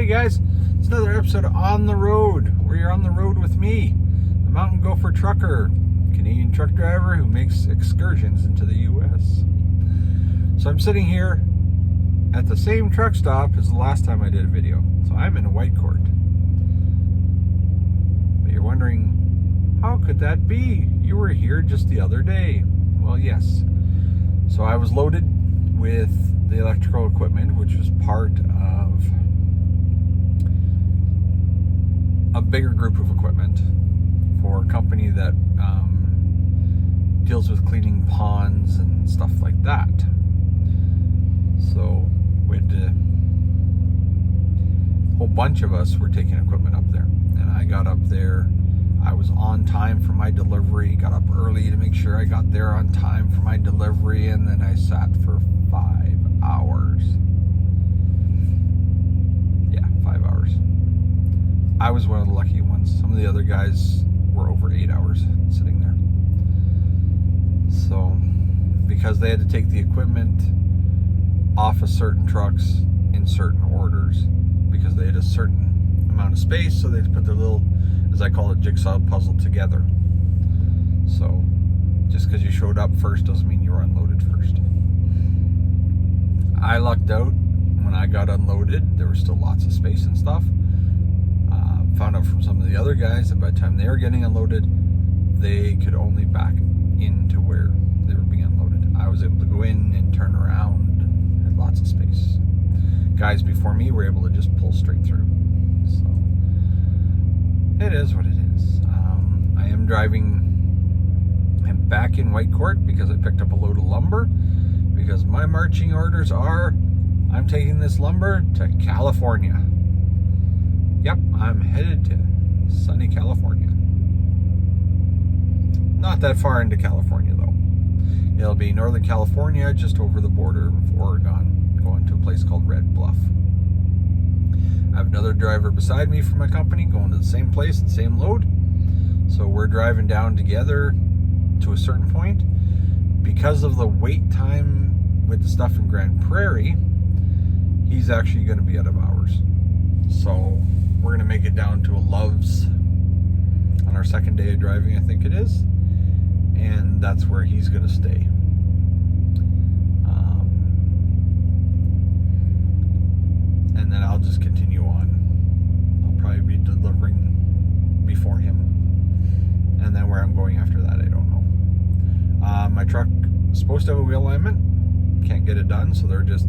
guys, it's another episode of On the Road, where you're on the road with me, the Mountain Gopher Trucker, Canadian truck driver who makes excursions into the U.S. So I'm sitting here at the same truck stop as the last time I did a video. So I'm in a Whitecourt. But you're wondering, how could that be? You were here just the other day. Well, yes. So I was loaded with the electrical equipment, which was part of a bigger group of equipment for a company that deals with cleaning ponds and stuff like that. So a whole bunch of us were taking equipment up there, and I got up there. I was on time for my delivery, got up early to make sure I got there on time for my delivery, and then I sat for 5 hours. Yeah, 5 hours. I was one of the lucky ones. Some of the other guys were over 8 hours sitting there. So, because they had to take the equipment off of certain trucks in certain orders, because they had a certain amount of space, so they had to put their little, as I call it, jigsaw puzzle together. So, just because you showed up first doesn't mean you were unloaded first. I lucked out. When I got unloaded, there was still lots of space and stuff. Found out from some of the other guys that by the time they were getting unloaded, they could only back into where they were being unloaded. I was able to go in and turn around and had lots of space. Guys before me were able to just pull straight through. So it is what it is. I am driving. I'm back in Whitecourt because I picked up a load of lumber, because my marching orders are I'm taking this lumber to California. Yep, I'm headed to sunny California. Not that far into California though. It'll be Northern California, just over the border of Oregon, going to a place called Red Bluff. I have another driver beside me from my company going to the same place, the same load. So we're driving down together to a certain point. Because of the wait time with the stuff in Grand Prairie, he's actually going to be out of hours. So we're going to make it down to a Love's on our second day of driving, I think it is. And that's where he's going to stay. And then I'll just continue on. I'll probably be delivering before him. And then where I'm going after that, I don't know. My truck is supposed to have a wheel alignment. Can't get it done, so they just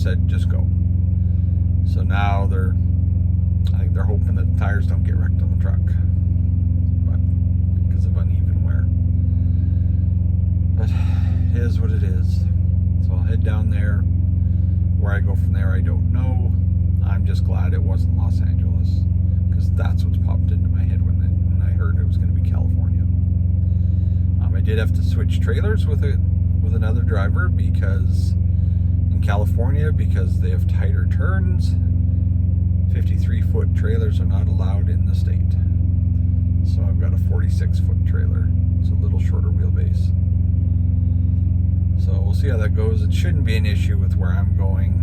said, just go. So now I think they're hoping that the tires don't get wrecked on the truck, but because of uneven wear. But it is what it is. So I'll head down there. Where I go from there, I don't know. I'm just glad it wasn't Los Angeles, because that's what's popped into my head when I heard it was going to be California. I did have to switch trailers with another driver because in California, because they have tighter turns, 53-foot trailers are not allowed in the state. So I've got a 46-foot trailer. It's a little shorter wheelbase. So we'll see how that goes. It shouldn't be an issue with where I'm going.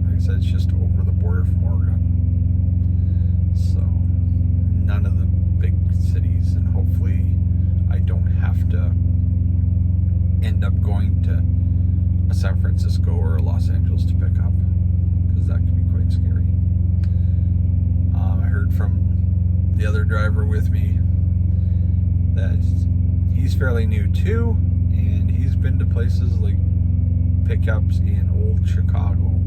Like I said, it's just over the border from Oregon. So none of the big cities, and hopefully I don't have to end up going to a San Francisco or a Los Angeles to pick up, because that could be quite scary. I heard from the other driver with me that he's fairly new too, and he's been to places like pickups in old Chicago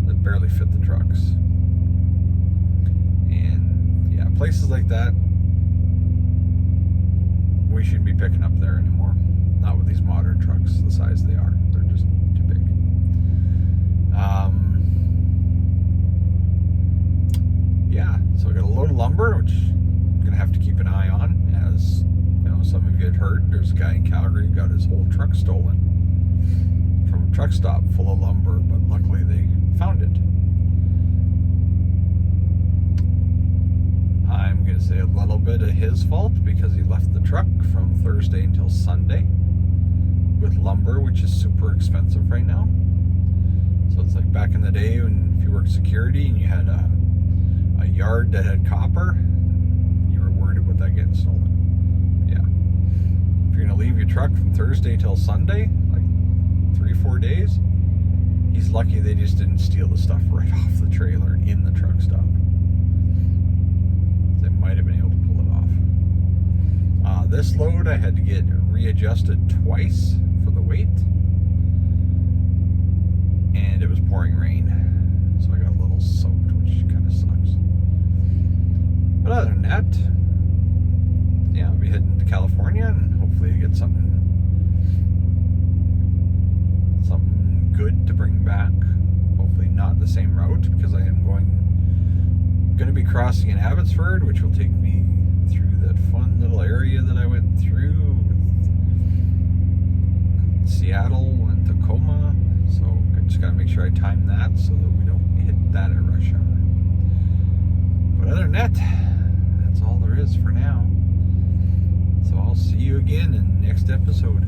that barely fit the trucks. And yeah, places like that, we shouldn't be picking up there anymore. Not with these modern trucks the size they are. They're just too big. Yeah, so I got a load of lumber, which I'm going to have to keep an eye on. As you know, some of you had heard, there's a guy in Calgary who got his whole truck stolen from a truck stop full of lumber, but luckily they found it. I'm going to say a little bit of his fault, because he left the truck from Thursday until Sunday with lumber, which is super expensive right now. So it's like back in the day when if you worked security and you had a a yard that had copper, you were worried about that getting stolen. Yeah. If you're going to leave your truck from Thursday till Sunday, like 3-4 days, he's lucky they just didn't steal the stuff right off the trailer in the truck stop. They might have been able to pull it off. This load I had to get readjusted twice for the weight, and it was pouring rain, so I got a little soaked, which kind of sucks. But other than that, yeah, I'll be heading to California and hopefully get something good to bring back. Hopefully not the same route, because I am going to be crossing in Abbotsford, which will take me through that fun little area that I went through with Seattle and Tacoma. So I just got to make sure I time that so that we don't hit that at rush hour. But other than that, that's all there is for now. So I'll see you again in the next episode.